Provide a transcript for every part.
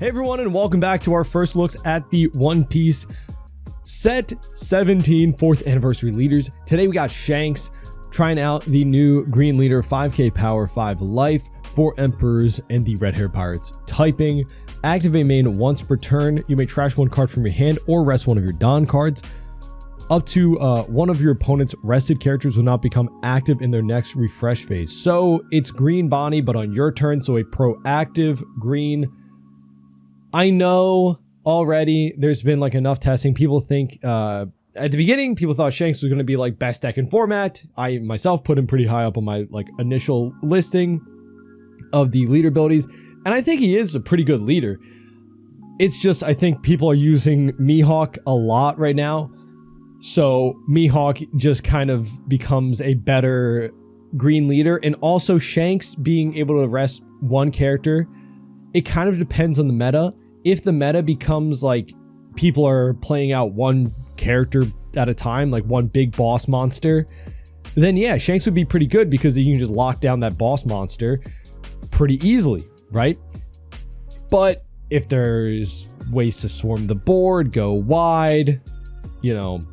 Hey everyone, and welcome back to our first looks at the One Piece Set 17 4th Anniversary Leaders. Today we got Shanks trying out the new Green Leader 5k Power 5 Life, 4 Emperors, and the Red Hair Pirates. Typing, activate main once per turn. You may trash one card from your hand or rest one of your Don cards. Up to one of your opponent's rested characters will not become active in their next refresh phase. So it's Green Bonnie, but on your turn, so a proactive green. I know already there's been like enough testing. People think at the beginning, people thought Shanks was going to be like best deck in format. I myself put him pretty high up on my like initial listing of the leader abilities. And I think he is a pretty good leader. It's just, I think people are using Mihawk a lot right now. So Mihawk just kind of becomes a better green leader. And also Shanks being able to rest one character, it kind of depends on the meta. If the meta becomes like people are playing out one character at a time, like one big boss monster, then yeah, Shanks would be pretty good because you can just lock down that boss monster pretty easily, right? But if there's ways to swarm the board, go wide, you know,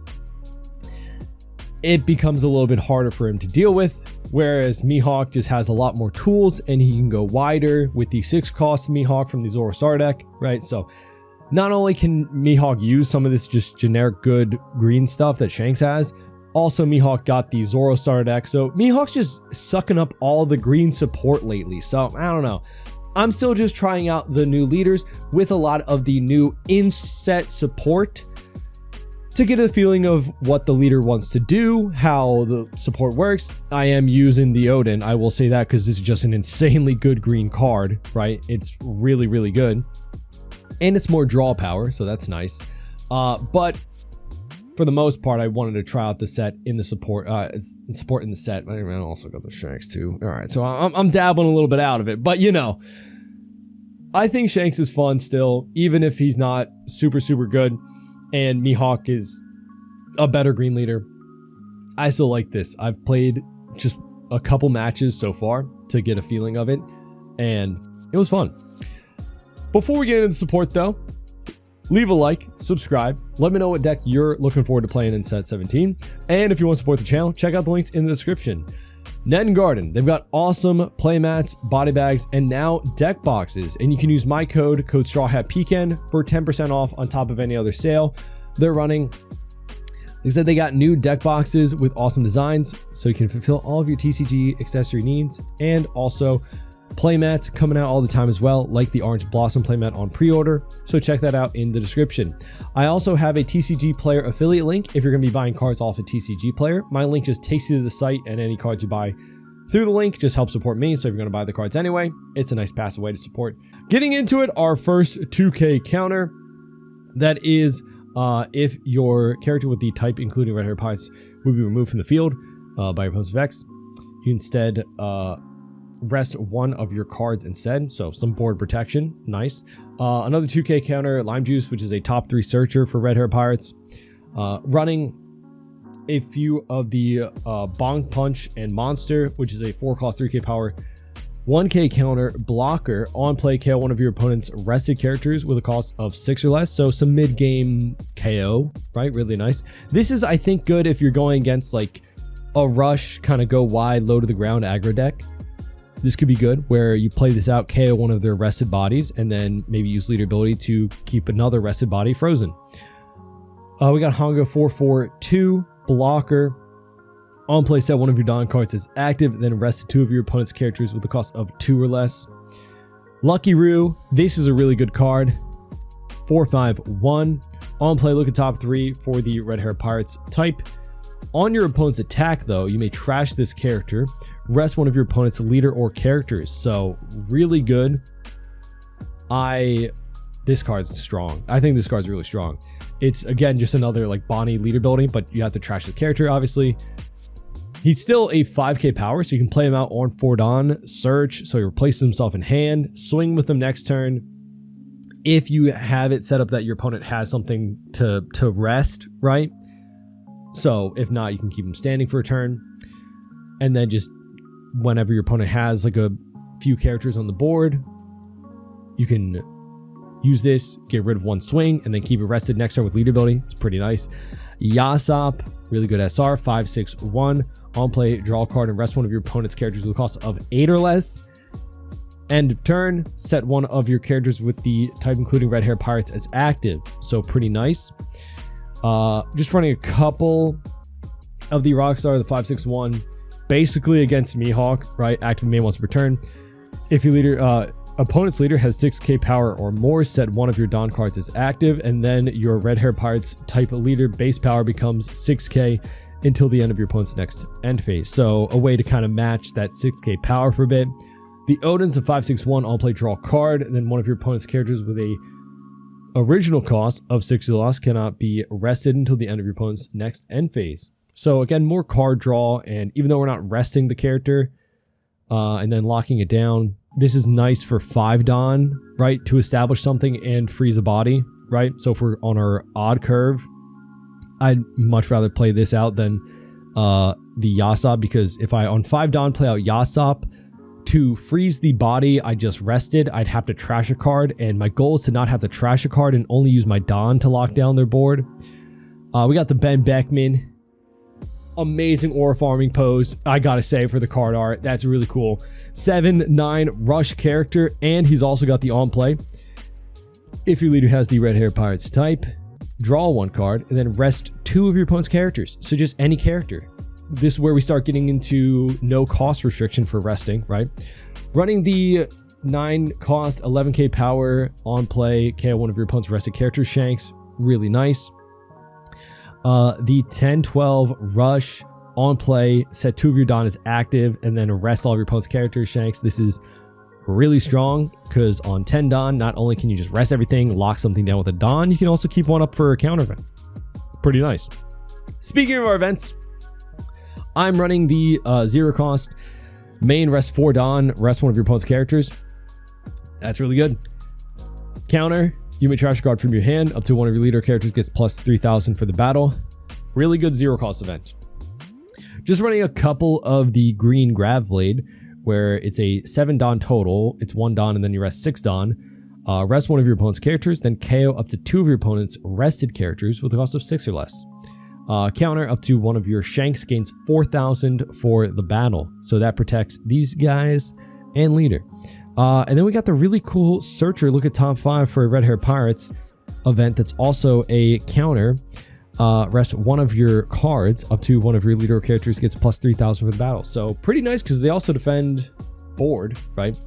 it becomes a little bit harder for him to deal with. Whereas Mihawk just has a lot more tools and he can go wider with the 6 cost Mihawk from the Zoro Star deck, right? So not only can Mihawk use some of this just generic good green stuff that Shanks has, also Mihawk got the Zoro Star deck. So Mihawk's just sucking up all the green support lately. So I don't know. I'm still just trying out the new leaders with a lot of the new in-set support to get a feeling of what the leader wants to do, how the support works. I am using the Odin. I will say that because this is just an insanely good green card, right? It's really, really good. And it's more draw power, so that's nice. But for the most part, I wanted to try out the set in the support, support in the set. I also got the Shanks too. All right, so I'm dabbling a little bit out of it, but you know, I think Shanks is fun still, even if he's not super, super good. And Mihawk is a better green leader. I still like this. I've played just a couple matches so far to get a feeling of it, and it was fun. Before we get into the support though, leave a like, subscribe, let me know what deck you're looking forward to playing in set 17. And if you want to support the channel, check out the links in the description. Net and Garden, they've got awesome playmats, body bags, and now deck boxes. And you can use my code StrawHatPecan for 10% off on top of any other sale they're running. They said they got new deck boxes with awesome designs, so you can fulfill all of your TCG accessory needs, and also playmats coming out all the time as well, like the Orange Blossom playmat on pre-order, so check that out in the description. I also have a TCG Player affiliate link if you're going to be buying cards off a TCG Player. My link just takes you to the site, and any cards you buy through the link just helps support me, so if you're going to buy the cards anyway, it's a nice passive way to support. Getting into it, our first 2k counter, that is if your character with the type including Red Hair Pirates will be removed from the field by your opponent's effects, you instead rest one of your cards instead, so some board protection. Nice. Another 2k counter, Lime Juice, which is a top 3 searcher for Red Hair Pirates, running a few of the Bonk Punch and Monster, which is a 4 cost 3k power 1k counter blocker. On play, KO one of your opponent's rested characters with a cost of 6 or less, so some mid-game KO, right? Really nice. This is, I think, good if you're going against like a rush, kind of go wide, low to the ground aggro deck. This could be good where you play this out, KO one of their rested bodies, and then maybe use leader ability to keep another rested body frozen. We got Hongo 442 blocker. On play, set one of your Don cards as active, then rest 2 of your opponent's characters with a cost of 2 or less. Lucky Roo, this is a really good card. 451. On play, look at top 3 for the Red Hair Pirates type. On your opponent's attack, though, you may trash this character. Rest one of your opponent's leader or characters. So really good. This card's strong. I think this card's really strong. It's again just another like Bonnie leader building, but you have to trash the character, obviously. He's still a 5k power, so you can play him out on 4 Don, search, so he replaces himself in hand, swing with him next turn. If you have it set up that your opponent has something to rest, right? So if not, you can keep him standing for a turn. And then just whenever your opponent has like a few characters on the board, you can use this, get rid of one swing, and then keep it rested next turn with lead ability. It's pretty nice. Yasop, really good SR, 5/6/1. On play, draw a card and rest one of your opponent's characters with a cost of 8 or less. End of turn, set one of your characters with the type including Red Hair Pirates as active. So pretty nice. Just running a couple of the Rockstar, the 5/6/1, basically against Mihawk, right? Active main once per turn. If your leader, opponent's leader has 6k power or more, set one of your Dawn cards as active, and then your Red Hair Pirates type leader base power becomes 6k until the end of your opponent's next end phase. So a way to kind of match that 6k power for a bit. The Odin's a 5/6/1, all play, draw a card, and then one of your opponent's characters with a original cost of 6 or less cannot be rested until the end of your opponent's next end phase. So again, more card draw, and even though we're not resting the character and then locking it down, this is nice for 5 Dawn, right? To establish something and freeze a body, right? So if we're on our odd curve, I'd much rather play this out than the Yasop, because if I on 5 Dawn play out Yasop, to freeze the body I just rested, I'd have to trash a card, and my goal is to not have to trash a card and only use my Dawn to lock down their board. We got the Ben Beckman. Amazing aura farming pose, I gotta say, for the card art. That's really cool. 7/9 rush character, and he's also got the on play. If your leader has the Red Hair Pirates type, draw 1 card and then rest 2 of your opponent's characters. So just any character. This is where we start getting into no cost restriction for resting, right? Running the 9 cost, 11k power on play, KO one of your opponent's rested characters, Shanks, really nice. The 10/12 rush on play, set 2 of your Dawn as active, and then rest all of your opponent's characters, Shanks. This is really strong because on 10 Dawn, not only can you just rest everything, lock something down with a Dawn, you can also keep one up for a counter event. Pretty nice. Speaking of our events, I'm running the 0 cost main, rest 4 Dawn, rest one of your opponent's characters. That's really good. Counter, you may trash a card from your hand up to one of your leader characters gets plus 3,000 for the battle. Really good 0 cost event. Just running a couple of the green Grav Blade, where it's a 7 Dawn total. It's 1 Dawn and then you rest 6 Dawn. Rest one of your opponent's characters, then KO up to 2 of your opponent's rested characters with a cost of 6 or less. Counter up to one of your Shanks gains 4,000 for the battle. So that protects these guys and leader. And then we got the really cool Searcher, look at top 5 for a Red Hair Pirates event that's also a counter. Rest one of your cards up to one of your leader characters gets plus 3,000 for the battle. So pretty nice because they also defend board, right?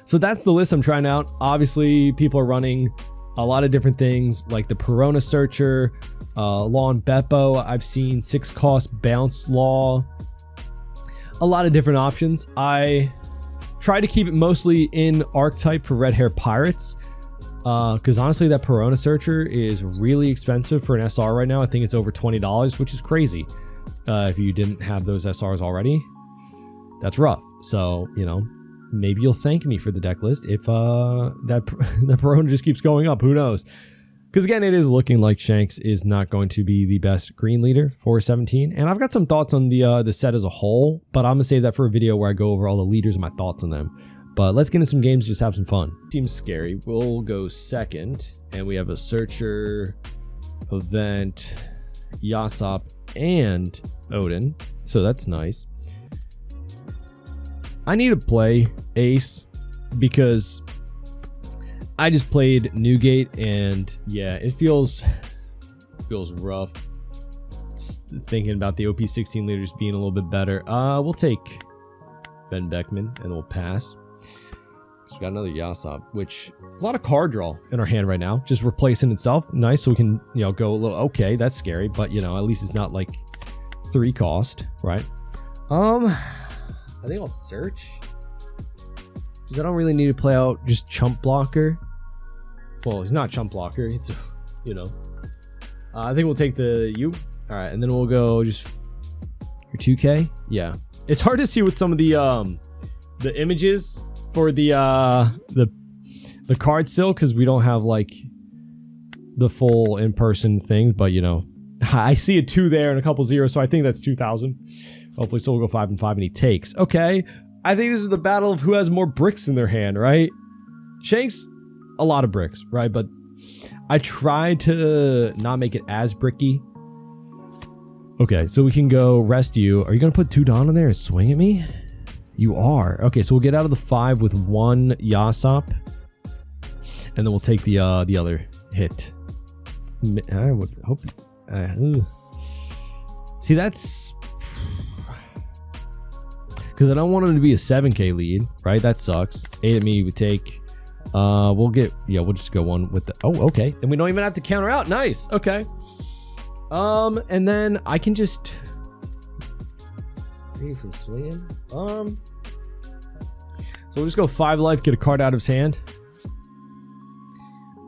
So that's the list I'm trying out. Obviously, people are running a lot of different things like the Perona Searcher, Law and Beppo. I've seen 6 cost Bounce Law. A lot of different options. I try to keep it mostly in archetype for Red Hair Pirates. Because honestly, that Perona Searcher is really expensive for an SR right now. I think it's over $20, which is crazy. If you didn't have those SRs already, that's rough. So, you know, maybe you'll thank me for the deck list if that Perona just keeps going up. Who knows? Because again, it is looking like Shanks is not going to be the best green leader for 17. And I've got some thoughts on the set as a whole, but I'm going to save that for a video where I go over all the leaders and my thoughts on them. But let's get into some games, just have some fun. Seems scary. We'll go second, and we have a Searcher, Event, Yasop, and Odin. So that's nice. I need to play Ace because I just played Newgate, and yeah, it feels rough. Thinking about the OP16 leaders being a little bit better. We'll take Ben Beckman, and we'll pass. So we got another Yasop, which a lot of card draw in our hand right now, just replacing itself. Nice, so we can, you know, go a little, okay, that's scary, but you know, at least it's not like 3 cost, right? I think I'll search, because I don't really need to play out just Chump Blocker. Well, he's not Chump Blocker, it's, you know. I think we'll take the U. All right, and then we'll go just your 2K. Yeah, it's hard to see with some of the images for the card still, because we don't have like the full in-person thing, but you know, I see a 2 there and a couple zeros, so I think that's 2,000. Hopefully Soul will go 5 and 5 and he takes. Okay, I think this is the battle of who has more bricks in their hand, right? Shanks a lot of bricks, right? But I try to not make it as bricky. Okay, so we can go rest you. Are you going to put 2 Dawn in there and swing at me? You are. Okay, so we'll get out of the 5 with 1 Yasop. And then we'll take the other hit. I would hope... See, that's... Because I don't want him to be a 7k lead, right? That sucks. 8 at me would take... we'll get... Yeah, we'll just go 1 with the... Oh, okay. Then we don't even have to counter out. Nice. Okay. And then I can just... from swinging. So we'll just go 5 life, get a card out of his hand.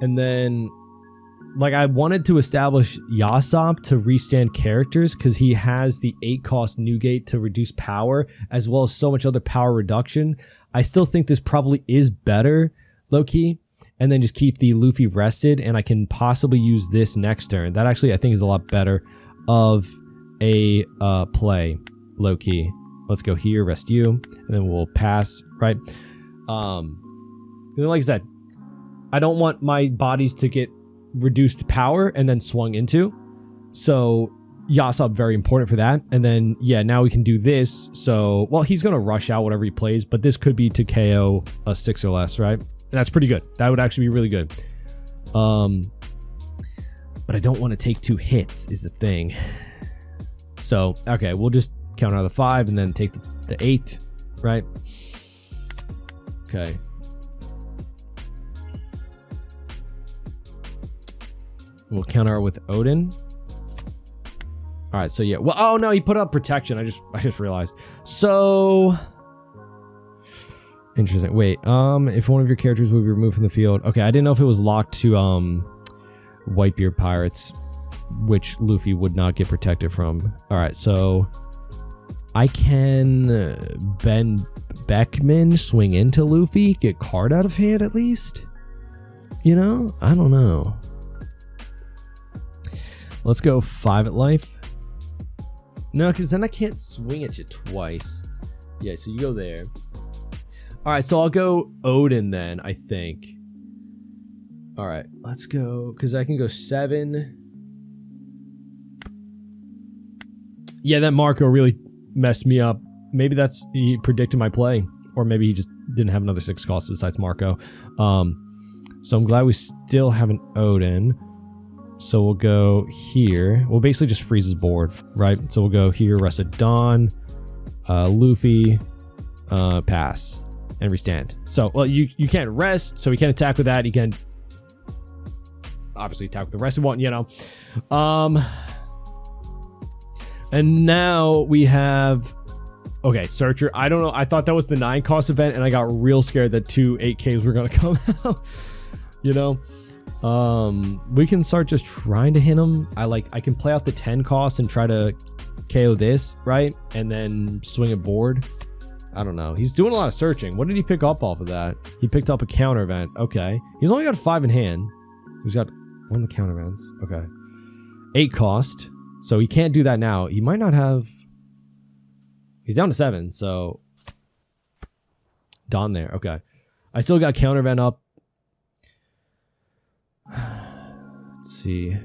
And then... Like, I wanted to establish Yasop to restand characters because he has the 8 cost Newgate to reduce power, as well as so much other power reduction. I still think this probably is better, low-key, and then just keep the Luffy rested, and I can possibly use this next turn. That actually, I think, is a lot better of a play, low-key. Let's go here, rest you, and then we'll pass, right? And then, like I said, I don't want my bodies to get reduced power and then swung into, so Yasop very important for that. And then yeah, now we can do this. So well, he's gonna rush out whatever he plays, but this could be to KO a 6 or less, right? And that's pretty good. That would actually be really good. But I don't want to take 2 hits is the thing. So okay, we'll just count out the 5 and then take the 8, right? Okay. We'll counter with Odin. All right, so yeah. Well, oh no, he put up protection. I just realized. So interesting. Wait, if one of your characters will be removed from the field. Okay, I didn't know if it was locked to Whitebeard pirates, which Luffy would not get protected from. All right, so I can Ben Beckman swing into Luffy, get card out of hand at least. You know, I don't know. Let's go 5 at life. No, because then I can't swing at you twice. Yeah, so you go there. All right, so I'll go Odin then, I think. All right, let's go, because I can go 7. Yeah, that Marco really messed me up. Maybe that's, he predicted my play, or maybe he just didn't have another 6 cost besides Marco. So I'm glad we still have an Odin. So we'll go here. We'll basically just freeze his board, right? So we'll go here, rest at Dawn, Luffy, pass, and restand. So, well, you can't rest, so he can't attack with that. He can obviously attack with the rest of one, you know. And now we have, okay, Searcher. I don't know. I thought that was the 9 cost event, and I got real scared that 2 8Ks were going to come out, you know. We can start just trying to hit him. I can play out the 10 cost and try to KO this, right? And then swing a board. I don't know. He's doing a lot of searching. What did he pick up off of that? He picked up a counter event. Okay. He's only got 5 in hand. He's got 1 of the counter events. Okay. 8 cost. So he can't do that now. He might not have... He's down to 7, so... Dawn there. Okay. I still got counter event up. Let's see.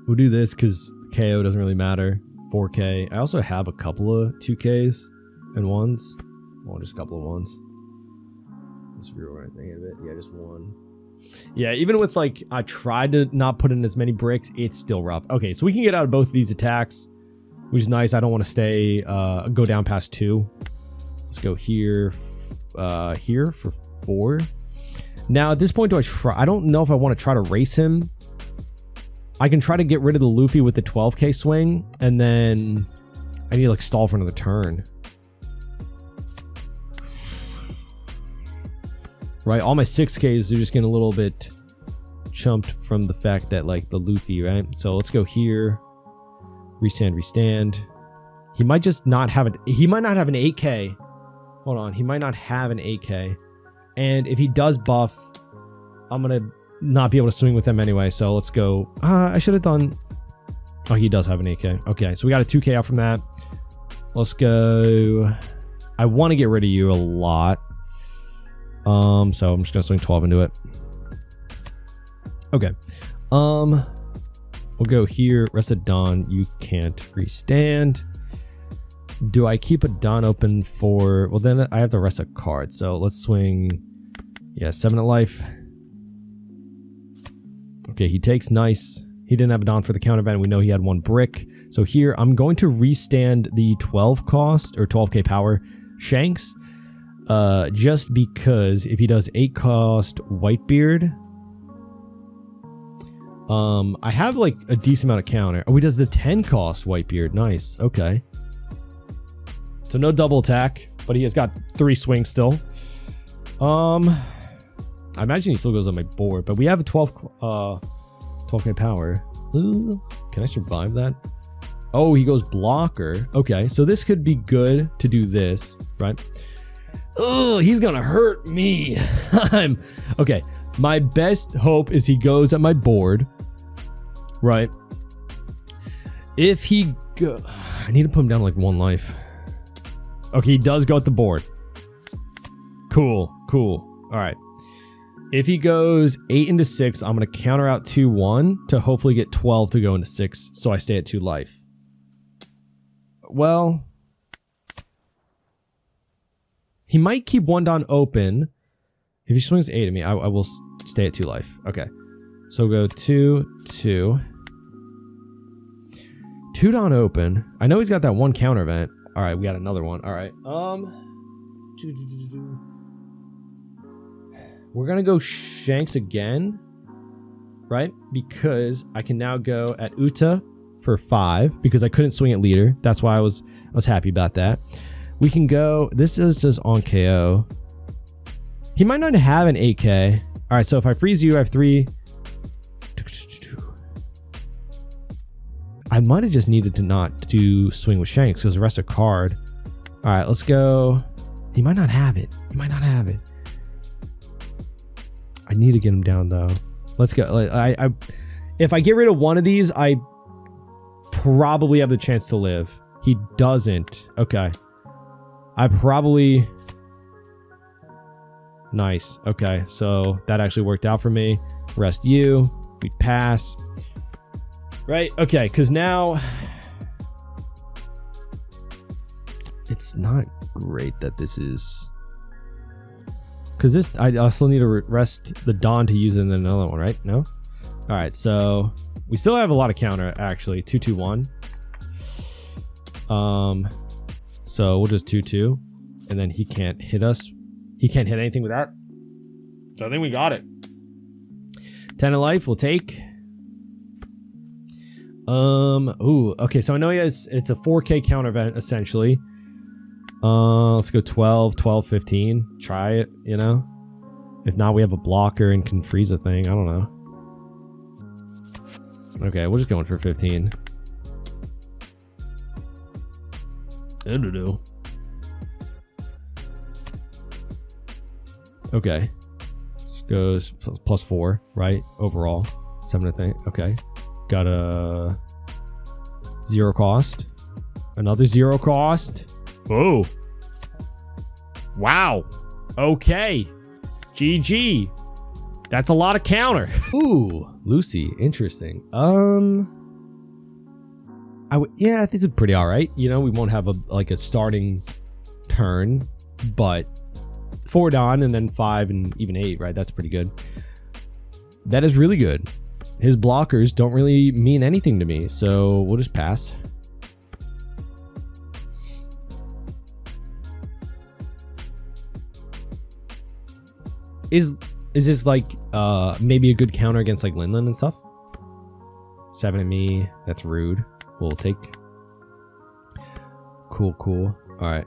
We'll do this because KO doesn't really matter. 4K. I also have a couple of 2Ks and 1s. Well, just a couple of 1s. Let's reorganize the hand a bit. Yeah, just 1. Yeah, even with like, I tried to not put in as many bricks, it's still rough. Okay, so we can get out of both of these attacks, which is nice. I don't want to stay, go down past 2. Let's go here, here for 4. Now, at this point, do I try? I don't know if I want to try to race him. I can try to get rid of the Luffy with the 12K swing, and then I need to like stall for another turn. Right, all my 6Ks are just getting a little bit chumped from the fact that like the Luffy, right? So let's go here. Restand. He might just not have it. He might not have an 8K. Hold on, he might not have an 8K. And if he does buff, I'm going to not be able to swing with him anyway. So let's go. I should have done... Oh, he does have an 8K. Okay, so we got a 2K out from that. Let's go. I want to get rid of you a lot. So I'm just gonna swing 12 into it. Okay. We'll go here. Rest of dawn. You can't restand. Do I keep a dawn open for? Well, then I have the rest of cards. So let's swing. Yeah, 7 at life. Okay, he takes. Nice. He didn't have a dawn for the counter event. We know he had 1 brick. So here I'm going to restand the 12 cost or 12k power Shanks. Just because if he does 8 cost Whitebeard. I have like a decent amount of counter. Oh, he does the 10 cost Whitebeard. Nice. Okay. So no double attack, but he has got 3 swings still. I imagine he still goes on my board, but we have a 12k power. Ooh, can I survive that? Oh, he goes blocker. Okay, so this could be good to do this, right? Oh, he's gonna hurt me. Okay. My best hope is he goes at my board, right? If he go, I need to put him down like 1 life. Okay, he does go at the board. Cool. All right. If he goes 8 into 6, I'm going to counter out 2-1 to hopefully get 12 to go into 6, so I stay at 2 life. Well, he might keep 1 down open. If he swings 8 at me, I will stay at 2 life. Okay. So we'll go 2, 2. 2 down open. I know he's got that 1 counter event. All right, we got another one. All right. We're going to go Shanks again, right? Because I can now go at Uta for 5 because I couldn't swing at leader. That's why I was happy about that. We can go, this is just on KO. He might not have an 8k. All right, so if I freeze you, I have 3. I might have just needed to not do swing with Shanks because the rest are card. All right, let's go. He might not have it. I need to get him down though. Let's go. If I get rid of one of these, I probably have the chance to live. He doesn't. Okay. I probably... Nice. Okay, so that actually worked out for me. Rest you. We pass. Right? Okay, because now... It's not great that this is... Because this... I also need to rest the Dawn to use it in another one, right? No? Alright, so... We still have a lot of counter, actually. 2-2-1. So we'll just 2-2. And then he can't hit us. He can't hit anything with that. So I think we got it. 10 of life, we'll take. Ooh, okay, so I know he has, it's a 4k counter event, essentially. Let's go 12, 12, 15. Try it, you know? If not, we have a blocker and can freeze a thing. I don't know. Okay, we're just going for 15. Okay. This goes plus 4, right? Overall. 7, I think. Okay. Got a 0 cost. Another 0 cost. Oh. Wow. Okay. GG. That's a lot of counter. Ooh, Lucy. Interesting. Yeah, I think it's pretty all right. You know, we won't have a starting turn, but 4 Dawn and then 5 and even 8, right? That's pretty good. That is really good. His blockers don't really mean anything to me, so we'll just pass. Is this like maybe a good counter against like Linland and stuff? 7 at me. That's rude. We'll take. Cool. All right.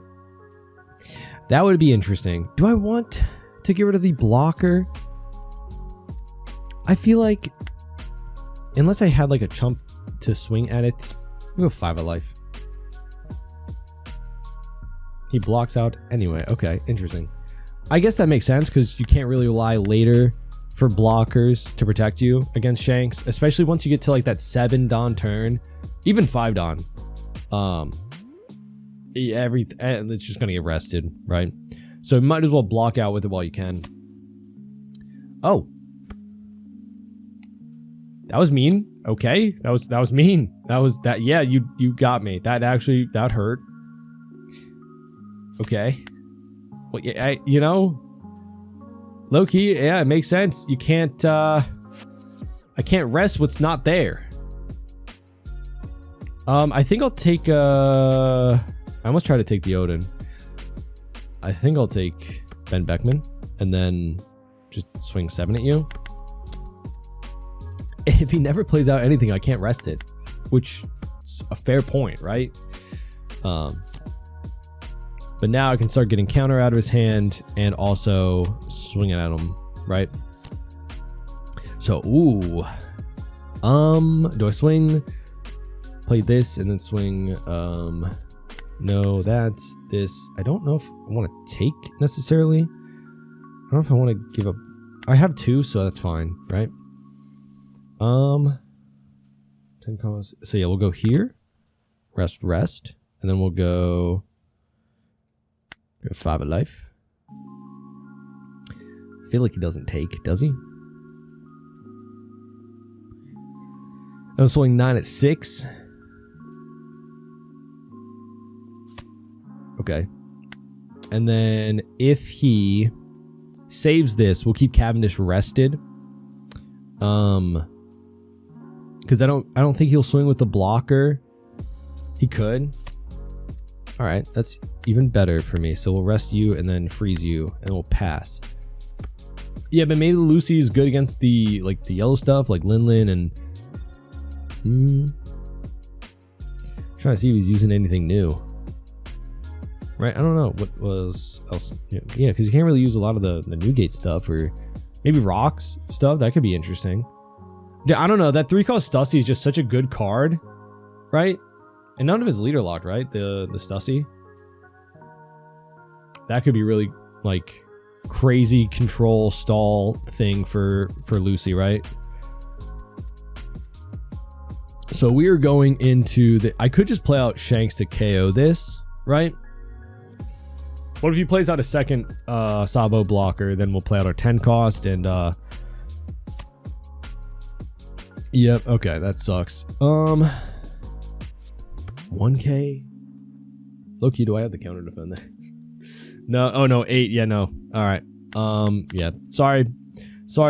That would be interesting. Do I want to get rid of the blocker? I feel like unless I had like a chump to swing at it, I'll go 5 of life. He blocks out anyway. Okay, interesting. I guess that makes sense because you can't really rely later for blockers to protect you against Shanks, especially once you get to like that 7 Dawn turn, even 5 Dawn. It's just gonna get rested, right? So might as well block out with it while you can. Oh. That was mean. Okay. That was mean. Yeah, you got me. That hurt. Okay. Well, yeah, you know, low key, yeah, it makes sense. You can't I can't rest what's not there. I think I'll take I almost try to take the Odin. I think I'll take Ben Beckman and then just swing 7 at you. If he never plays out anything, I can't rest it, which is a fair point, right? But now I can start getting counter out of his hand and also swinging at him, right? So, ooh. Do I swing? Play this and then swing. No, that's this. I don't know if I want to take necessarily. I don't know if I want to give up. I have 2, so that's fine, right? 10 costs. So yeah, we'll go here. Rest. And then we'll go 5 at life. I feel like he doesn't take, does he? I'm swing 9 at 6. Okay. And then if he saves this, we'll keep Cavendish rested. Because I don't think he'll swing with the blocker. He could. All right, that's even better for me. So we'll rest you and then freeze you, and we'll pass. Yeah, but maybe Lucy is good against the yellow stuff, like Linlin and. Trying to see if he's using anything new. Right, I don't know what was else. Yeah, because you can't really use a lot of the Newgate stuff, or maybe rocks stuff. That could be interesting. Yeah, I don't know. That 3-cost Stussy is just such a good card, right? And none of his leader locked, right? The Stussy. That could be really like crazy control stall thing for Lucy, right? So we are going into the. I could just play out Shanks to KO this, right? What if he plays out a second Sabo blocker? Then we'll play out our 10 cost and. Yep. Okay, that sucks. 1K. Low-key, do I have the counter defend there? No. Oh no, 8. Yeah, no. All right. Yeah. Sorry,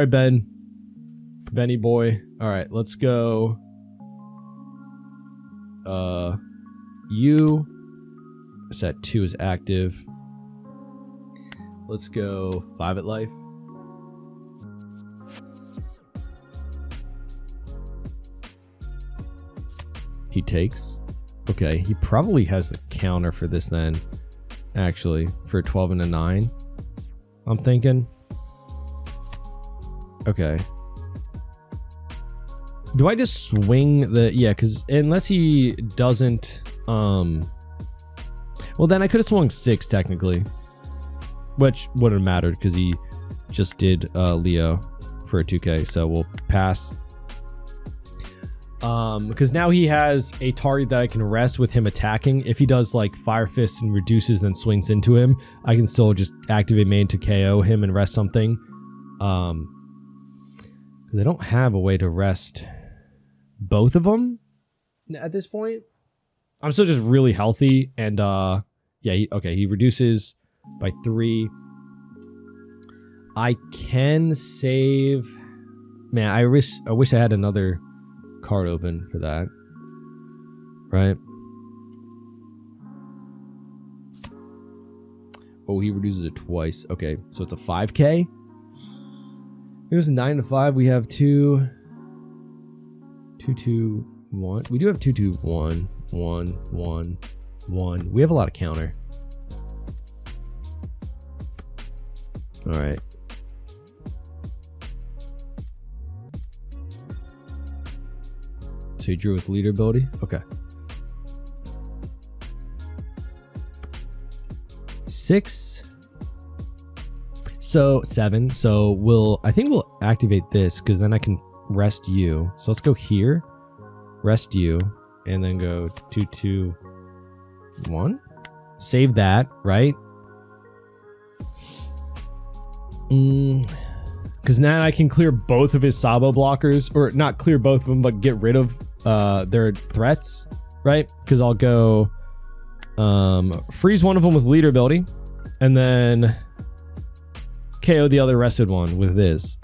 Benny boy. All right, let's go. You set 2 is active. Let's go 5 at life. He takes. Okay, he probably has the counter for this then. Actually, for 12 and a 9. I'm thinking. Okay. Do I just swing the... Yeah, because unless he doesn't... Well, then I could have swung 6, technically. Which wouldn't have mattered, because he just did Leo for a 2K. So we'll pass. Because now he has a target that I can rest with him attacking. If he does, like, Fire Fist and reduces, then swings into him, I can still just activate main to KO him and rest something. Because I don't have a way to rest both of them at this point. I'm still just really healthy, and yeah, he reduces by 3. I can save. Man, I wish I had another card open for that. Right? Oh, he reduces it twice. Okay, so it's a 5K. Here's a 9 to 5. We have 2, 2, 1. We do have 2, 2, 1, 1, 1, 1. We have a lot of counter. All right. So he drew with leader ability. Okay. 6. So 7. So I think we'll activate this because then I can rest you. So let's go here, rest you, and then go 2, 2, 1. Save that, right? Because now I can clear both of his Sabo blockers, or not clear both of them, but get rid of their threats, right? Because I'll go freeze one of them with leader ability, and then KO the other rested one with this.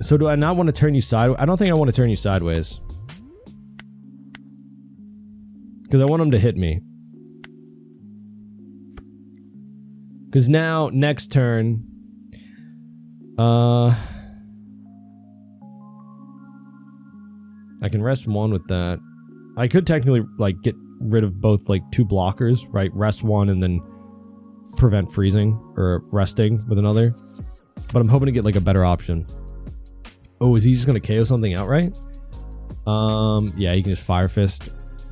So do I not want to turn you sideways? I don't think I want to turn you sideways. Because I want him to hit me. Because now, next turn... I can rest one with that. I could technically, like, get rid of both, like, 2 blockers, right? Rest one and then prevent freezing or resting with another. But I'm hoping to get, like, a better option. Oh, is he just going to KO something outright? Yeah, he can just Fire Fist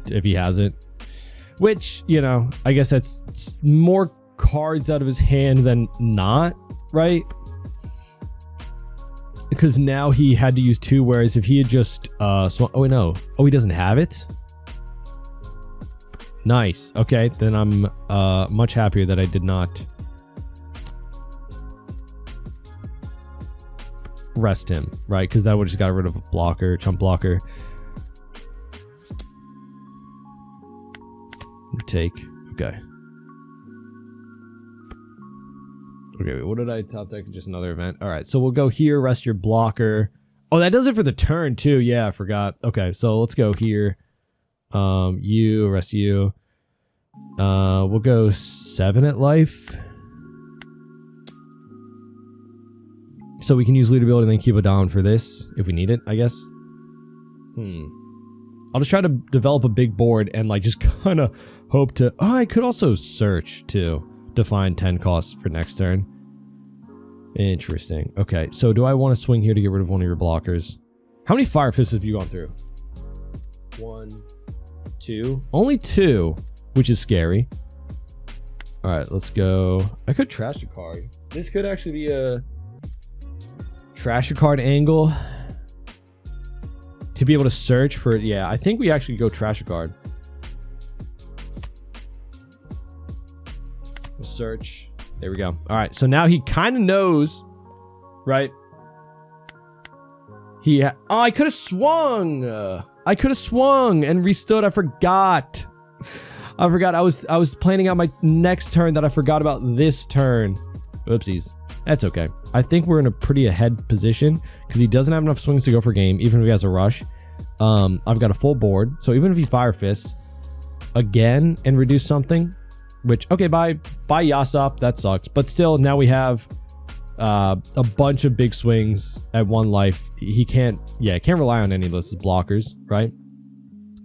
if he has it. Which, you know, I guess that's more cards out of his hand than not, right? Because now he had to use 2, whereas if he had just oh no, oh, he doesn't have it. Nice. Okay, then I'm much happier that I did not rest him, right? Because that would just got rid of a blocker, chump blocker. Take. Okay. Okay, wait, what did I top deck? Just another event. All right, so we'll go here, rest your blocker. Oh, that does it for the turn too. Yeah, I forgot. Okay, so let's go here. You, rest you. We'll go 7 at life. So we can use leader ability and then keep it down for this if we need it, I guess. I'll just try to develop a big board and like just kind of hope to... Oh, I could also search too to find 10 costs for next turn. Interesting. Okay, so do I want to swing here to get rid of one of your blockers? How many Fire Fists have you gone through? 1, 2. Only 2, which is scary. All right, let's go. I could trash a card. This could actually be a trash a card angle to be able to search for... Yeah, I think we actually go trash a card. We'll search. There we go. All right, so now he kind of knows, right? Oh, I could have swung. I could have swung and restood. I forgot. I was planning out my next turn that I forgot about this turn. Oopsies. That's okay. I think we're in a pretty ahead position because he doesn't have enough swings to go for game, even if he has a rush. I've got a full board, so even if he Fire Fists again and reduce something, which, okay, bye Yasop, that sucks. But still, now we have a bunch of big swings at 1 life. He can't rely on any of those blockers, right?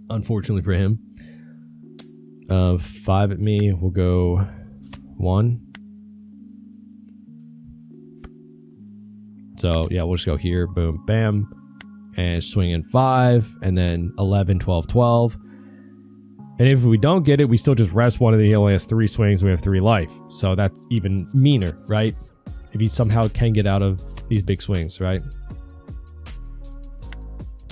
Unfortunately for him. 5 at me, we'll go 1. So yeah, we'll just go here, boom, bam, and swing in 5, and then 11, 12, 12. And if we don't get it, we still just rest one, and he only has 3 swings, and we have 3 life. So that's even meaner, right? If he somehow can get out of these big swings, right?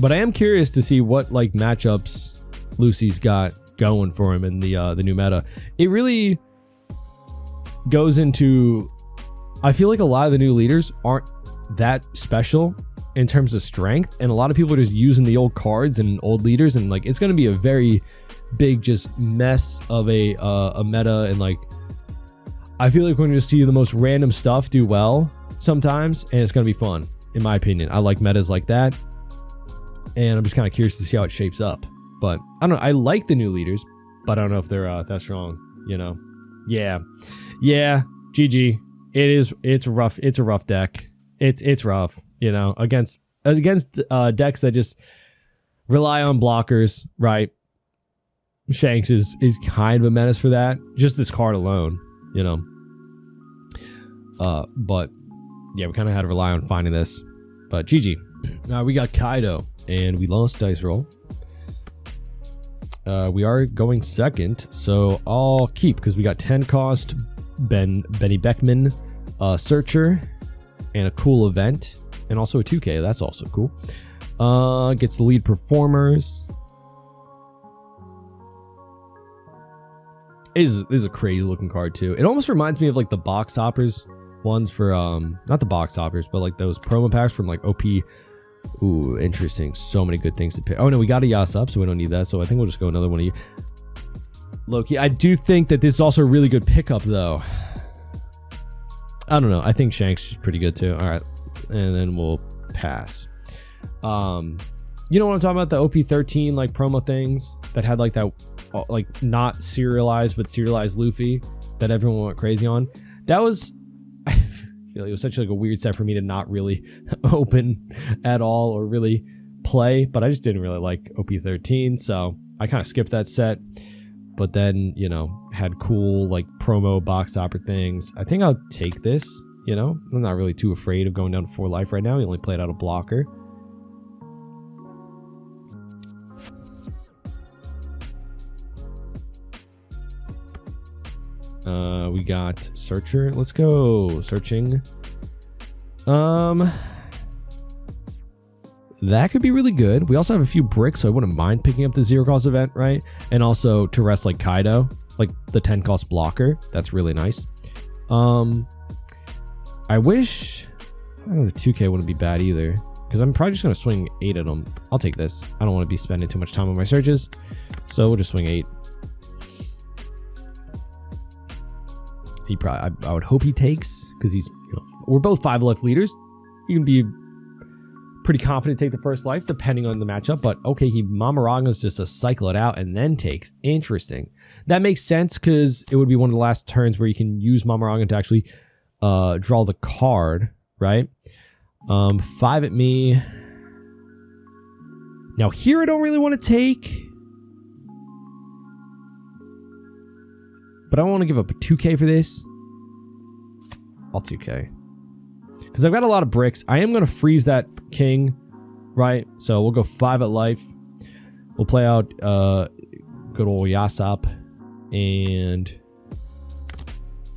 But I am curious to see what like matchups Lucy's got going for him in the new meta. It really goes into... I feel like a lot of the new leaders aren't that special in terms of strength, and a lot of people are just using the old cards and old leaders, and like it's going to be a very big just mess of a meta, and like I feel like we're going to see the most random stuff do well sometimes, and it's going to be fun, in my opinion. I like metas like that, and I'm just kind of curious to see how it shapes up. But I don't know, I like the new leaders, but I don't know if they're that strong, you know. Yeah GG. It's rough. It's a rough deck. It's rough, you know, against decks that just rely on blockers, right? Shanks is kind of a menace for that. Just this card alone, you know. But yeah, we kind of had to rely on finding this. But GG. Now we got Kaido, and we lost dice roll. We are going second, so I'll keep because we got 10 cost, Benny Beckman, Searcher, and a cool event, and also a 2K. That's also cool. Gets the lead performers. This is a crazy looking card too. It almost reminds me of like the box toppers ones for not the box toppers, but like those promo packs from like OP. Ooh, interesting. So many good things to pick. Oh no, we got a Yas up, so we don't need that. So I think we'll just go another one of you. Loki, I do think that this is also a really good pickup though. I don't know. I think Shanks is pretty good too. All right, and then we'll pass. You know what I'm talking about? The OP13 like promo things that had like that, like not serialized but serialized Luffy that everyone went crazy on. That was, I feel like it was such like a weird set for me to not really open at all or really play. But I just didn't really like OP13, so I kind of skipped that set. But then, you know, had cool like promo box topper things. I think I'll take this. You know, I'm not really too afraid of going down to 4 life right now. He only played out a blocker. We got Searcher. Let's go searching. That could be really good. We also have a few bricks, so I wouldn't mind picking up the 0 cost event, right? And also to rest like Kaido, like the 10 cost blocker. That's really nice. I wish, I don't know, the 2K wouldn't be bad either, because I'm probably just going to swing 8 at them. I'll take this. I don't want to be spending too much time on my searches, so we'll just swing 8. He probably, I would hope he takes, because he's, you know, we're both 5 life leaders. You can be pretty confident to take the first life depending on the matchup, but okay, he Mamaraga's just to cycle it out and then takes. Interesting. That makes sense because it would be one of the last turns where you can use Mamaraga to actually draw the card, right? 5 at me. Now here I don't really want to take, but I don't want to give up a 2K for this. I'll 2K. Because I've got a lot of bricks. I am going to freeze that king, right? So we'll go 5 at life. We'll play out good old Yasop and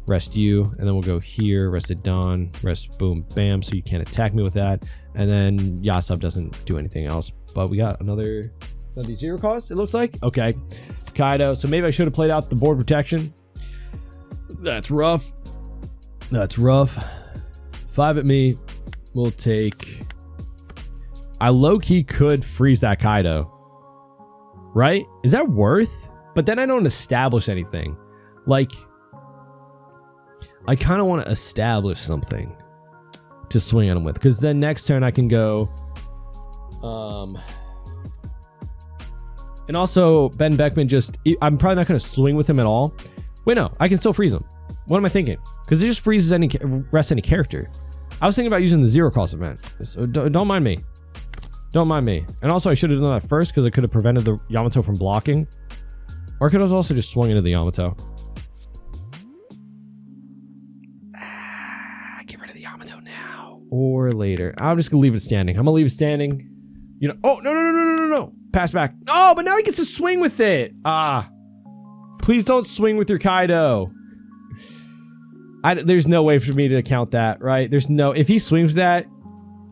rest you. And then we'll go here, rest at dawn, rest boom, bam. So you can't attack me with that. And then Yasop doesn't do anything else. But we got another 0 cost, it looks like. Okay. Kaido. So maybe I should have played out the board protection. That's rough. That's rough. 5 at me. We'll take. I low-key could freeze that Kaido. Right? Is that worth? But then I don't establish anything. Like, I kind of want to establish something to swing at him with. Because then next turn I can go. And also, Ben Beckman just. I'm probably not going to swing with him at all. Wait, no. I can still freeze him. What am I thinking? Because it just freezes any. Rests any character. I was thinking about using the 0 cost event. So don't mind me. Don't mind me. And also, I should have done that first because I could have prevented the Yamato from blocking. Or I could have also just swung into the Yamato. Get rid of the Yamato now. Or later. I'm just going to leave it standing. I'm going to leave it standing. You know. Oh, no. Pass back. Oh, but now he gets to swing with it. Please don't swing with your Kaido. There's no way for me to count that, right? There's no... If he swings that,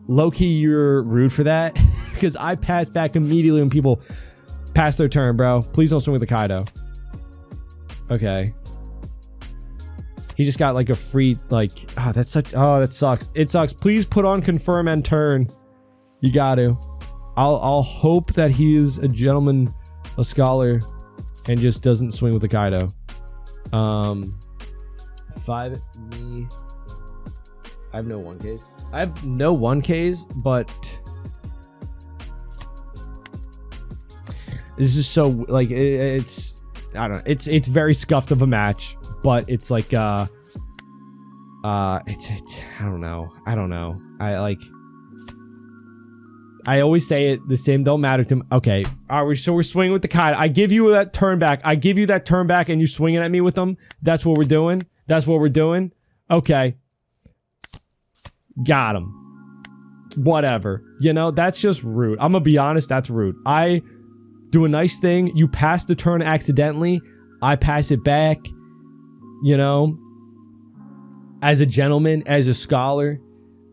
low-key, you're rude for that. Because I pass back immediately when people pass their turn, bro. Please don't swing with the Kaido. Okay. He just got, like, a free, like... that's such... Oh, that sucks. It sucks. Please put on confirm and turn. You got to. I'll hope that he is a gentleman, a scholar, and just doesn't swing with the Kaido. 5 at me. I have no 1Ks. I have no 1Ks, but it's just so like it's I don't know. It's very scuffed of a match, but it's like it's I don't know. I always say it the same. Don't matter to him. Okay. All right. So we're swinging with the Kaido. I give you that turn back. And you swinging at me with them. That's what we're doing. Okay. Got him. Whatever. You know, that's just rude. I'm gonna be honest. That's rude. I do a nice thing. You pass the turn accidentally. I pass it back. You know, as a gentleman, as a scholar,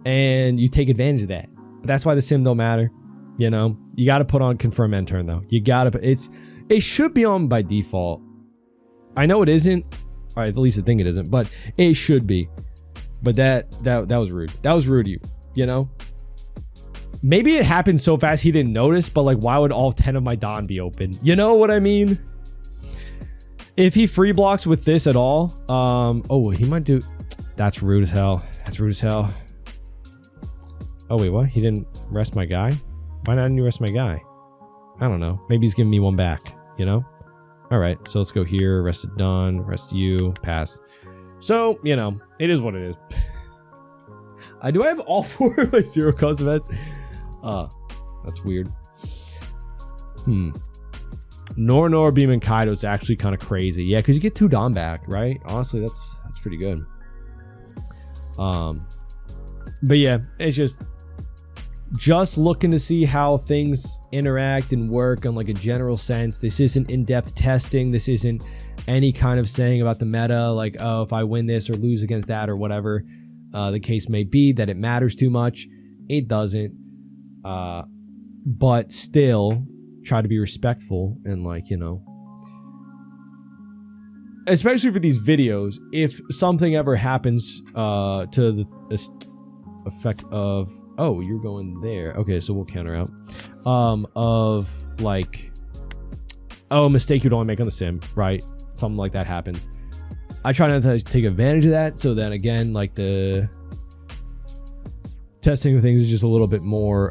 and you take advantage of that. But that's why the sim don't matter. You know, you got to put on confirm end turn though. You got to. It should be on by default. I know it isn't. All right, at least I think it isn't, but it should be. But that was rude. That was rude of you, you know? Maybe it happened so fast he didn't notice, but like, why would all 10 of my Don be open? You know what I mean? If he free blocks with this at all, oh, he might do... That's rude as hell. That's rude as hell. Oh, wait, what? He didn't rest my guy? Why didn't you rest my guy? I don't know. Maybe he's giving me one back, you know? All right, so let's go here. Rest it done. Rest you. Pass. So, you know, it is what it is. Do I have all 4 of my 0 cost events? That's weird. Nor Beam and Kaido is actually kind of crazy. Yeah, because you get 2 Dom back, right? Honestly, that's pretty good. But yeah, it's just looking to see how things interact and work on like a general sense. This isn't in-depth testing. This isn't any kind of saying about the meta, like, oh, if I win this or lose against that or whatever the case may be, that it matters too much. It doesn't. But still try to be respectful and, like, you know, especially for these videos, if something ever happens to the effect of, oh, you're going there. Okay, so we'll counter out. Of like, oh, a mistake you'd only make on the sim, right? Something like that happens. I try not to take advantage of that. So then again, like the testing of things is just a little bit more,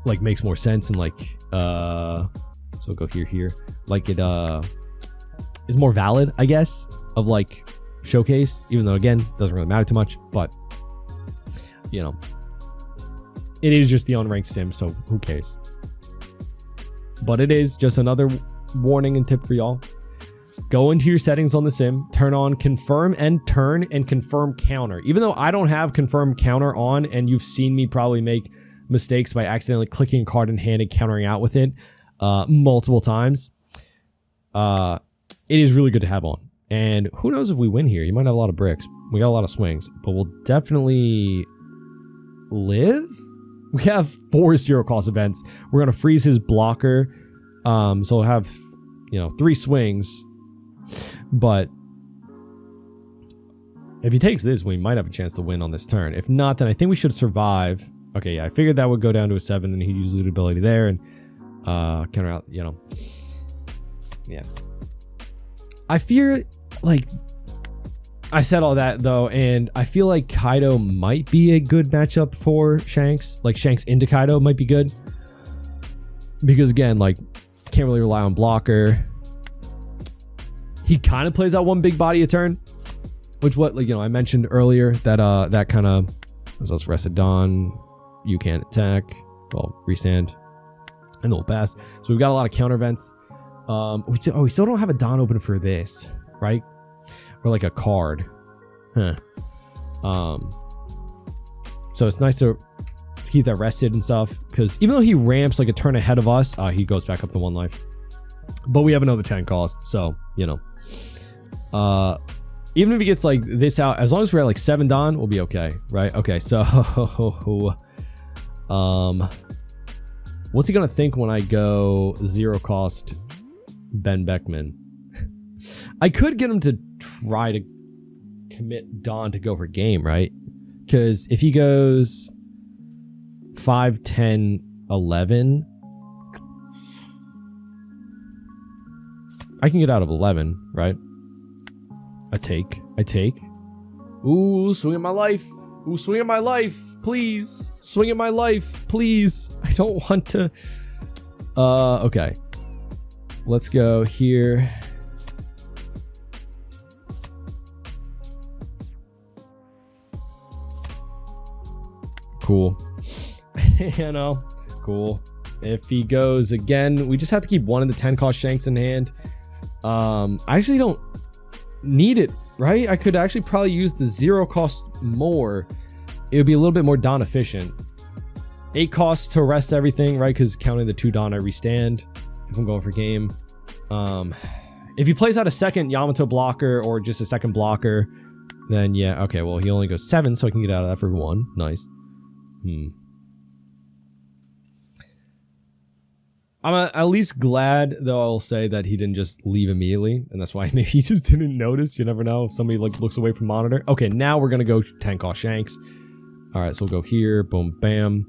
like makes more sense and like, so we'll go here. Like it is more valid, I guess, of like showcase, even though again, doesn't really matter too much, but you know, it is just the unranked sim, so who cares? But it is just another warning and tip for y'all. Go into your settings on the sim, turn on confirm and turn and confirm counter. Even though I don't have confirm counter on, and you've seen me probably make mistakes by accidentally clicking a card in hand and countering out with it multiple times, it is really good to have on. And who knows if we win here? You might have a lot of bricks. We got a lot of swings, but we'll definitely live. We have 4 0 cost events. We're gonna freeze his blocker, so we'll have, you know, 3 swings. But if he takes this, we might have a chance to win on this turn. If not, then I think we should survive. Okay, yeah, I figured that would go down to a 7, and he'd use loot ability there and counter out. You know, yeah. I fear, like, I said all that though, and I feel like Kaido might be a good matchup for Shanks. Like Shanks into Kaido might be good, because again, like, can't really rely on blocker. He kind of plays out one big body a turn, which like, you know, I mentioned earlier that that kind of, let's rest it Dawn. You can't attack. Well, restand, and they'll pass. So we've got a lot of counter events. We still don't have a Dawn open for this, right? Or like a card. Huh. So it's nice to keep that rested and stuff, because even though he ramps like a turn ahead of us, he goes back up to 1 life. But we have another 10 cost, so, you know. Even if he gets like this out, as long as we're at like 7 Dawn, we'll be okay, right? Okay, so what's he gonna think when I go 0 cost Ben Beckman? I could get him to try to commit Dawn to go for game, right? Because if he goes 5, 10, 11, I can get out of 11, right? I take. Ooh, swing at my life. Ooh, swing at my life, please. Swing at my life, please. I don't want to. Okay. Let's go here. Cool. You know, cool. If he goes again, we just have to keep 1 of the 10 cost Shanks in hand. I actually don't need it, right? I could actually probably use the 0 cost more. It would be a little bit more Dawn efficient. 8 costs to rest everything, right? Because counting the 2 Dawn, I restand if I'm going for game. If he plays out a second Yamato blocker or just a second blocker, then yeah, okay, well, he only goes 7, so I can get out of that for 1. Nice. I'm at least glad, though, I'll say that he didn't just leave immediately, and that's why maybe he just didn't notice. You never know if somebody like looks away from monitor. Okay, now we're gonna go 10 cost Shanks. All right, so we'll go here, boom, bam.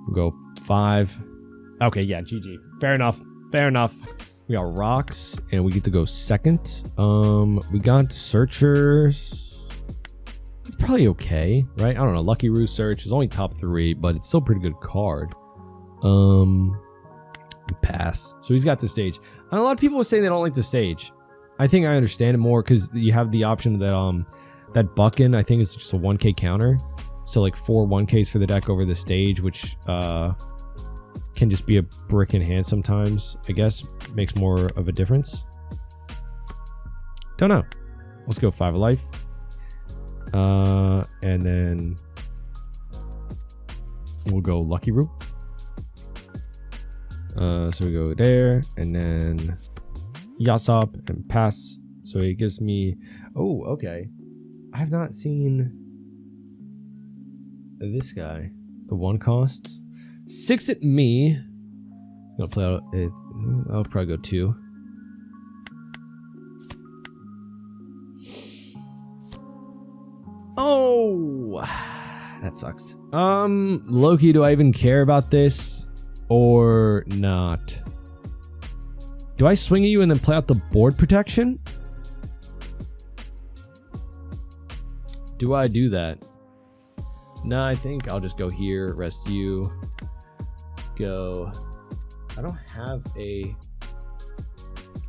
We'll go 5. Okay, yeah, GG. Fair enough. Fair enough. We got rocks, and we get to go second. We got searchers. It's probably okay, right? I don't know. Lucky Roo search is only top 3, but it's still a pretty good card. Pass. So he's got the stage. And a lot of people are saying they don't like the stage. I think I understand it more because you have the option that that Buckin, I think, is just a 1k counter. So like 4 1ks for the deck over the stage, which can just be a brick in hand sometimes. I guess makes more of a difference. Don't know. Let's go 5 of life. And then we'll go Lucky Roo. So we go there, and then Yasop and pass. So it gives me... Oh, okay. I have not seen this guy. The 1 costs. 6 at me. I'm gonna play out it. I'll probably go 2. Oh, that sucks. Loki, do I even care about this or not? Do I swing at you and then play out the board protection? Do I do that? No, I think I'll just go here, rest you. Go. I don't have a...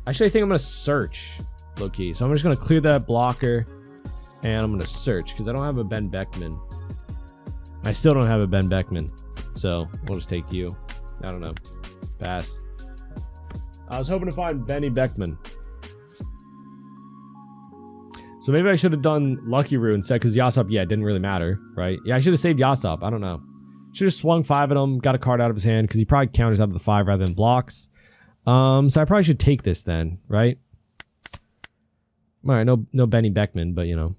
Actually, I think I'm going to search, low-key. So I'm just going to clear that blocker, and I'm going to search, because I don't have a Ben Beckman. I still don't have a Ben Beckman. So we'll just take you. I don't know. Pass. I was hoping to find Benny Beckman. So maybe I should have done Lucky Roo instead, because Yasop, yeah, it didn't really matter, right? Yeah, I should have saved Yasop. I don't know. Should have swung 5 at him, got a card out of his hand, because he probably counters out of the 5 rather than blocks. So I probably should take this then, right? All right, no Benny Beckman, but you know.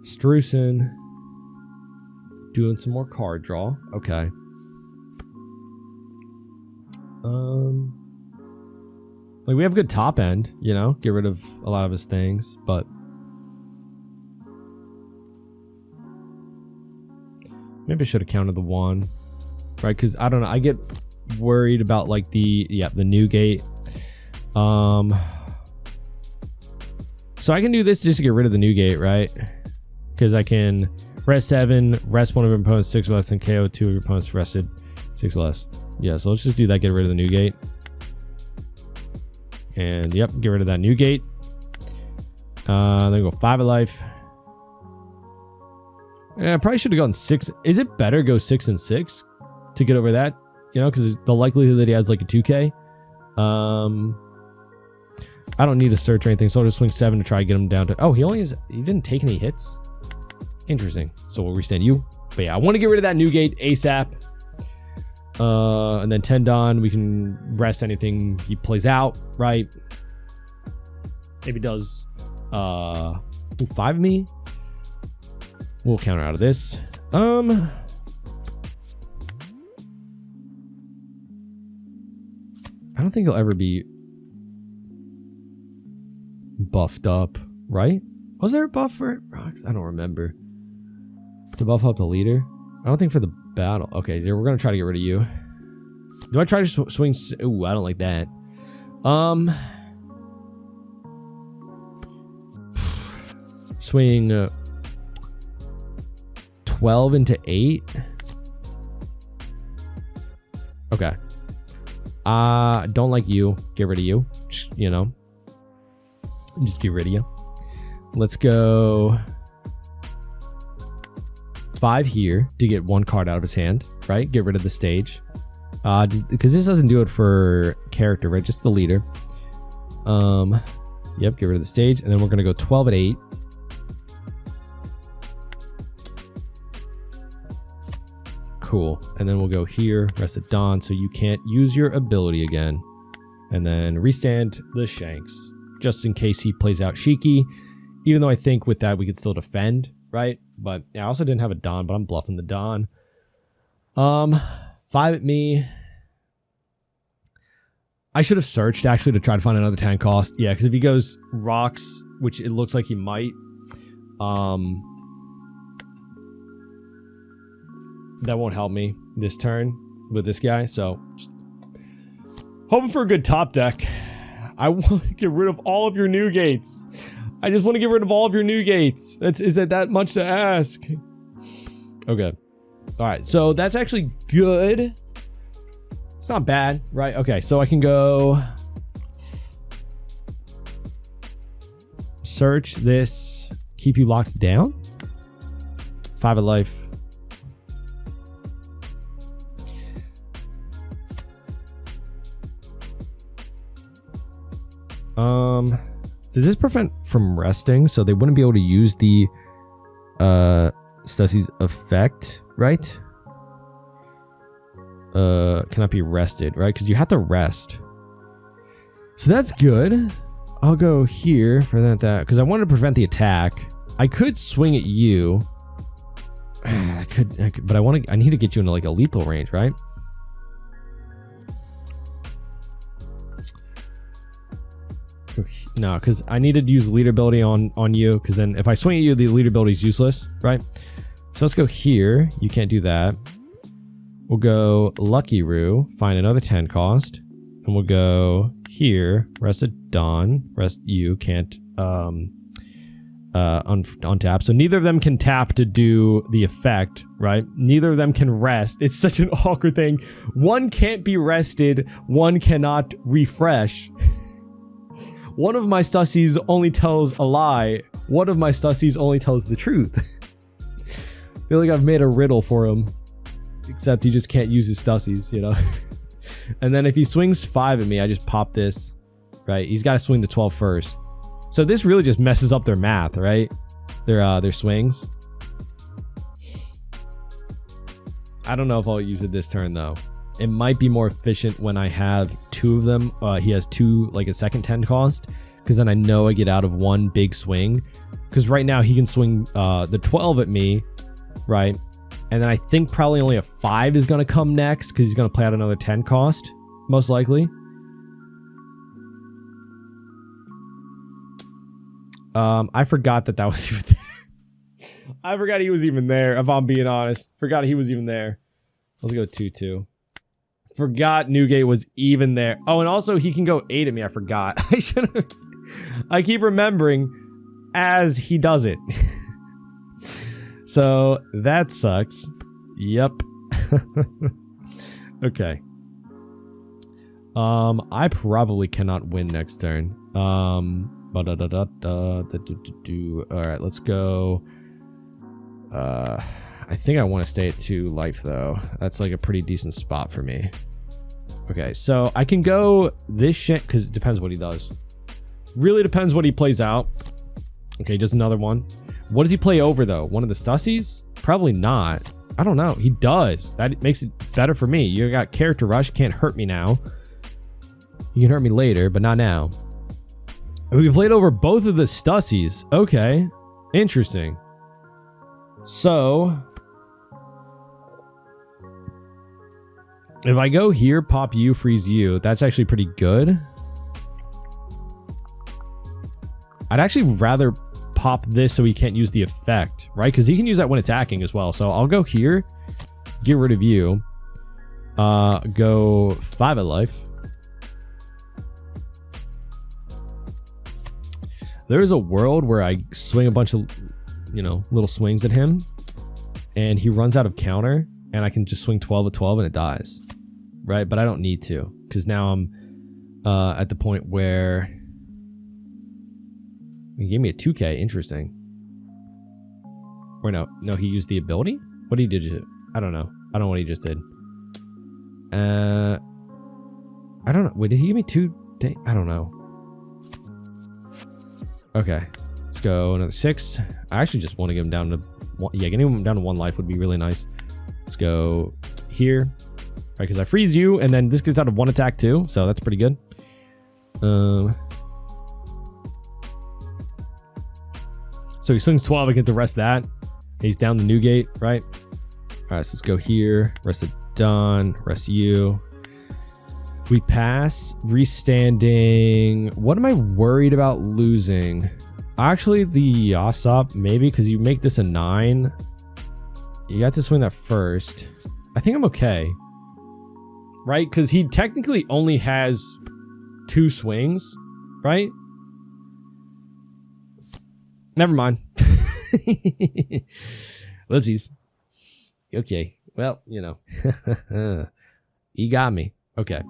Strusen. Doing some more card draw. Okay. Like, we have good top end, you know? Get rid of a lot of his things, but... Maybe I should have counted the 1. Right, because, I don't know, I get worried about, like, the new gate. So I can do this just to get rid of the new gate, right? Because I can rest 7, rest 1 of your opponents 6 or less, and KO 2 of your opponents rested 6 or less. Yeah, so let's just do that, get rid of the new gate. And yep, get rid of that new gate. Then go 5 of life. Yeah, I probably should have gone 6. Is it better go 6 and 6 to get over that? You know, because the likelihood that he has like a 2k. I don't need to search or anything, so I'll just swing 7 to try to get him down to... Oh, he didn't take any hits. Interesting. So we'll restand you. But yeah, I want to get rid of that new gate ASAP. And then Tendon, we can rest anything he plays out, right? If he does 5 of me, we'll counter out of this. I don't think he'll ever be buffed up, right? Was there a buff for it? I don't remember. To buff up the leader? I don't think for the battle. Okay, we're gonna try to get rid of you. Do I try to swing? Ooh, I don't like that. Swing 12 into 8. Okay. Don't like you. Get rid of you. Just, you know. Just get rid of you. Let's go 5 here to get 1 card out of his hand, right? Get rid of the stage. Because this doesn't do it for character, right? Just the leader. Yep, get rid of the stage. And then we're going to go 12 at 8. Cool. And then we'll go here, rest at Dawn, so you can't use your ability again. And then restand the Shanks, just in case he plays out Shiki. Even though I think with that we could still defend, right? But yeah, I also didn't have a Dawn, but I'm bluffing the Dawn. 5 at me. I should have searched actually to try to find another 10 cost. Yeah, because if he goes rocks, which it looks like he might, that won't help me this turn with this guy. So just hoping for a good top deck. I want to get rid of all of your new gates. I just want to get rid of all of your new gates. Is it that much to ask? Okay. All right. So that's actually good. It's not bad, right? Okay. So I can go search this. Keep you locked down. 5 of life. Does this prevent from resting? So they wouldn't be able to use the Stussie's effect, right? Cannot be rested, right? Because you have to rest. So that's good. I'll go here for that because I wanted to prevent the attack. I could swing at you. I could, but I need to get you into like a lethal range, right? No, because I needed to use leader ability on you, because then if I swing at you, the leader ability is useless, right? So let's go here. You can't do that. We'll go Lucky Roo, find another 10 cost, and we'll go here. Rest at Dawn. Rest you can't untap. So neither of them can tap to do the effect, right? Neither of them can rest. It's such an awkward thing. One can't be rested. One cannot refresh. One of my Stussies only tells a lie. One of my Stussies only tells the truth. I feel like I've made a riddle for him. Except he just can't use his Stussies, you know? And then if he swings 5 at me, I just pop this, right? He's got to swing the 12 first. So this really just messes up their math, right? Their swings. I don't know if I'll use it this turn, though. It might be more efficient when I have 2 of them. He has 2, like a second 10 cost, because then I know I get out of one big swing. Because right now he can swing the 12 at me, right? And then I think probably only a 5 is going to come next, because he's going to play out another 10 cost, most likely. I forgot that was even there. I forgot he was even there, if I'm being honest. Forgot he was even there. Let's go 2-2. Forgot Newgate was even there. Oh, and also he can go 8 at me. I forgot. I should have. I keep remembering as he does it. So that sucks. Yep. Okay. I probably cannot win next turn. All right, let's go. I think I want to stay at 2 life though. That's like a pretty decent spot for me. Okay, so I can go this shit because it depends what he does. Really depends what he plays out. Okay, just another one. What does he play over though? One of the Stussies? Probably not. I don't know. He does. That makes it better for me. You got character rush. Can't hurt me now. You can hurt me later, but not now. We played over both of the Stussies. Okay. Interesting. So if I go here, pop you, freeze you, that's actually pretty good. I'd actually rather pop this so he can't use the effect, right? Because he can use that when attacking as well. So I'll go here, get rid of you, go 5 of life. There's a world where I swing a bunch of, you know, little swings at him, and he runs out of counter, and I can just swing 12 of 12 and it dies, right? But I don't need to, because now I'm at the point where he gave me a 2K. Interesting. Or no, he used the ability. What did he do? I don't know. I don't know what he just did. I don't know. Wait, did he give me 2? I don't know. Okay, let's go another 6. I actually just want to get him down to 1. Yeah, getting him down to 1 life would be really nice. Let's go here, right? Because I freeze you, and then this gets out of 1 attack too, so that's pretty good. So he swings 12. I get the rest of that. He's down the Newgate, right? right, so let's go here. Rest it done. Rest you. We pass. Restanding. What am I worried about losing? Actually, the Yasop, maybe, because you make this a 9. You got to swing that first. I think I'm okay. Right? Because he technically only has 2 swings. Right? Never mind. Whoopsies. Okay. Well, you know. He got me. Okay.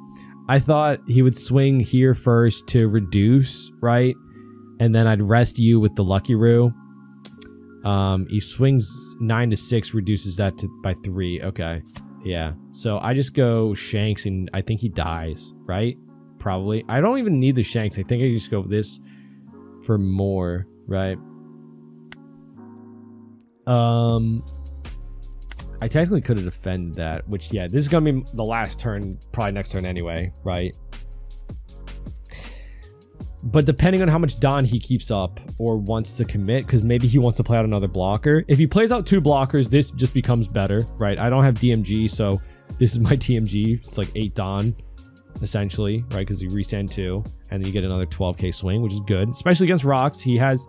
I thought he would swing here first to reduce, right? And then I'd rest you with the Lucky Roo. He swings 9 to 6, reduces that by 3. Okay. Yeah. So I just go Shanks and I think he dies, right? Probably. I don't even need the Shanks. I think I just go with this for more, right? I technically could have defended that, which, yeah, this is going to be the last turn, probably next turn anyway, right? But depending on how much Don he keeps up or wants to commit, because maybe he wants to play out another blocker. If he plays out 2 blockers, this just becomes better, right? I don't have DMG, so this is my TMG. It's like 8 Don, essentially, right? Because you resend 2, and then you get another 12k swing, which is good, especially against rocks. He has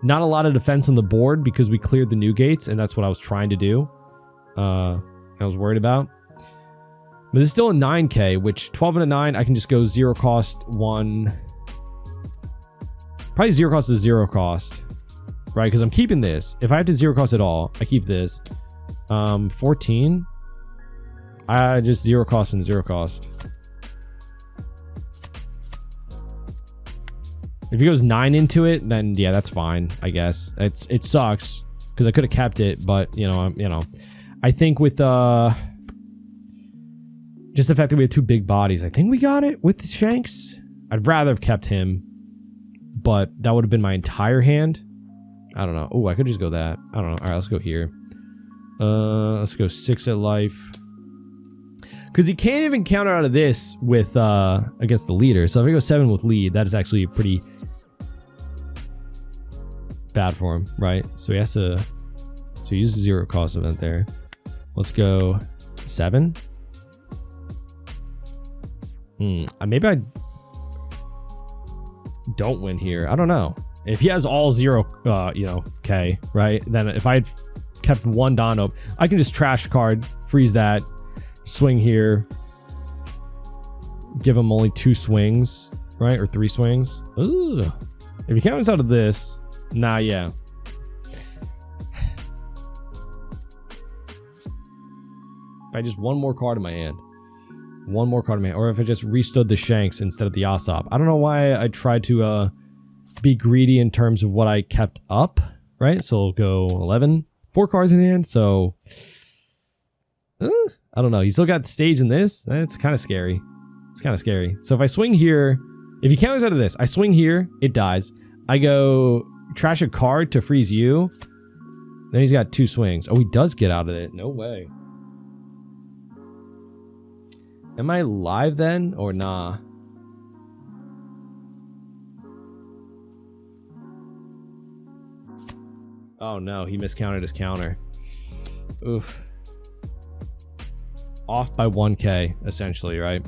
not a lot of defense on the board because we cleared the new gates, and that's what I was trying to do. I was worried about. But this is still a 9k, which 12 and a 9, I can just go 0 cost 1. Probably 0 cost is 0 cost, right? Because I'm keeping this. If I have to 0 cost at all, I keep this. 14. I just 0 cost and 0 cost. If he goes 9 into it, then yeah, that's fine. I guess it sucks because I could have kept it, but you know. I think with just the fact that we have 2 big bodies, I think we got it with the Shanks. I'd rather have kept him, but that would have been my entire hand. I don't know. Oh, I could just go that. I don't know. All right, let's go here. Let's go 6 at life. Because he can't even counter out of this with against the leader. So if I go 7 with lead, that is actually pretty bad for him, right? So he has to use a 0 cost event there. Let's go 7. Maybe I don't win here. I don't know. If he has all 0, K, right? Then if I had kept 1 Don up, I can just trash card, freeze that, swing here, give him only 2 swings, right? Or 3 swings. Ooh. If he counts out of this, nah, yeah. If I just 1 more card in my hand. 1 more card in my hand. Or if I just restood the Shanks instead of the Yasop. I don't know why I tried to be greedy in terms of what I kept up, right? So we'll go 11. 4 cards in hand, so I don't know. You still got the stage in this. It's kind of scary. It's kind of scary. So if I swing here, if he counters out of this, I swing here, it dies. I go trash a card to freeze you. Then he's got 2 swings. Oh, he does get out of it. No way. Am I live then or nah? Oh no, he miscounted his counter. Oof. Off by 1k, essentially, right?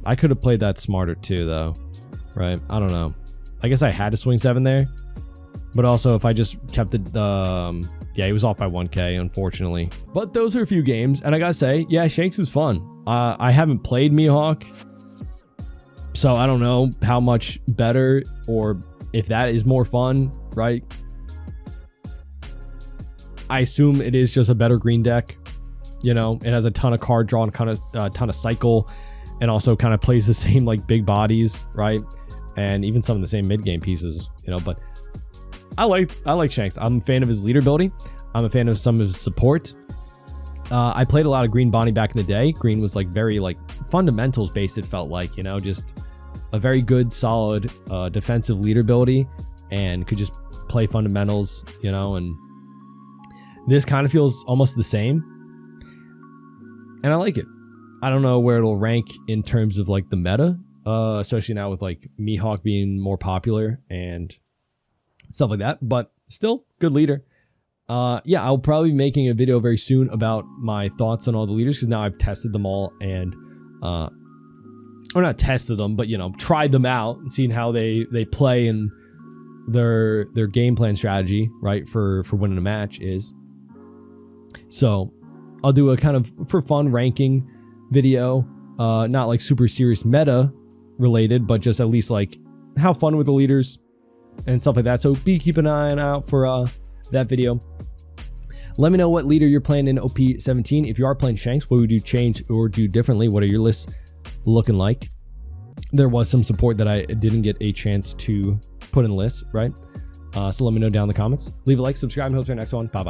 I could have played that smarter too, though. Right? I don't know. I guess I had to swing 7 there. But also, if I just kept the... yeah, he was off by 1k, unfortunately. But those are a few games, and I gotta say, yeah, Shanks is fun. I haven't played Mihawk, so I don't know how much better or if that is more fun, right? I assume it is just a better green deck. You know, it has a ton of card draw and kind of a ton of cycle, and also kind of plays the same like big bodies, right? And even some of the same mid game pieces, you know. But I like Shanks. I'm a fan of his leader ability. I'm a fan of some of his support. I played a lot of Green Bonnie back in the day. Green was like very like fundamentals based. It felt like, you know, just a very good, solid defensive leader ability, and could just play fundamentals, you know. And this kind of feels almost the same, and I like it. I don't know where it'll rank in terms of like the meta, especially now with like Mihawk being more popular and stuff like that, but still good leader. yeah, I'll probably be making a video very soon about my thoughts on all the leaders, because now I've tested them all and or not tested them, but, you know, tried them out and seen how they play and their game plan strategy, right, for winning a match is. So I'll do a kind of for fun ranking video, not like super serious meta related, but just at least like have fun with the leaders and stuff like that. So keep an eye out for that video. Let me know what leader you're playing in OP17. If you are playing Shanks, what would you change or do differently? What are your lists looking like? There was some support that I didn't get a chance to put in lists, right? So let me know down in the comments. Leave a like, subscribe, and hope to see you next one. Bye bye.